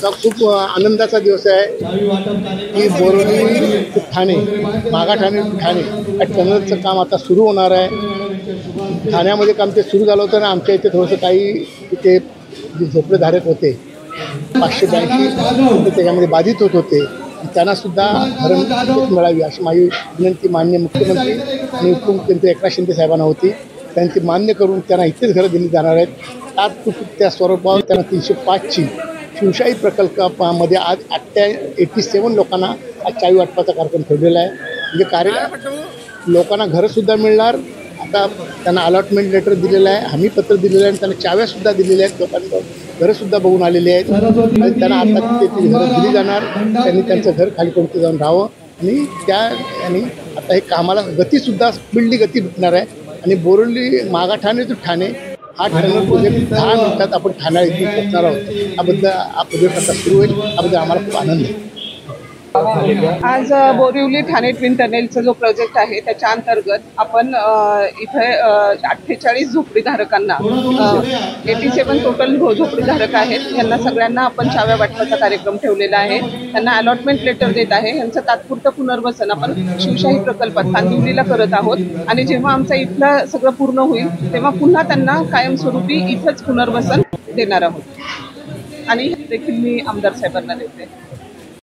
खूप आनंदाचा दिवस आहे की बोरिवली ते ठाणे, मागाठाणे ठाणे या टनलचं काम आता सुरू होणार आहे। ठाण्यामध्ये काम ते सुरू झालं होतं ना, आमच्या इथे थोडंसं काही तिथे जे झोपडेधारक होते 582 त्याच्यामध्ये बाधित होत होते, त्यांनासुद्धा घरं मिळावी अशी माझी विनंती माननीय मुख्यमंत्री आणि उपमुख्यमंत्री एकनाथ शिंदे साहेबांना होती। त्यांची मान्य करून त्यांना इथेच घरं दिली जाणार आहेत। तात्पुरत्या स्वरूपावर त्यांना 305ची शिवशाही प्रकल्पामध्ये आज 87 लोकांना आज चावी वाटपाचा कार्यक्रम ठेवलेला आहे। म्हणजे लोकांना घरंसुद्धा मिळणार। आता त्यांना अलॉटमेंट लेटर दिलेलं आहे, हमीपत्र दिलेलं आहे आणि त्यांना चाव्यासुद्धा दिलेल्या आहेत। लोकांना घरंसुद्धा बघून आलेली आहेत आणि त्यांना आता तिथे घरं दिली जाणार। त्यांनी त्यांचं घर खाली करून ते जाऊन राहावं आणि आणि आता हे कामाला गतीसुद्धा स्पीडली गती भेटणार आहे आणि बोरिवली मागाठाणे ते ठाणे हा टनल प्रोजेक्ट 10 मिनिटात आपण ठाण्याला इथून पोहोचणार आहोत। याबद्दल हा प्रोजेक्ट आता सुरू होईल, याबद्दल आम्हाला खूप आनंद आहे। आज बोरिवली ठाणे ट्विन टनेलचा जो प्रोजेक्ट आहे त्याच्या अंतर्गत आपण इथे 48 झोपडीधारकांना 87 टोटल झोपडीधारक आहेत, यांना सगळ्यांना आपण चाव्या वाटपाचा कार्यक्रम ठेवलेला आहे। त्यांना अलॉटमेंट लेटर देत आहे। यांचं तात्पुरतं पुनर्वसन आपण शिवशाही प्रकल्पात कांदिवलीला करत आहोत आणि जेव्हा आमचं इथलं सगळं पूर्ण होईल तेव्हा पुन्हा त्यांना कायमस्वरूपी इथंच पुनर्वसन देणार आहोत आणि देखील मी आमदार साहेबांना देते।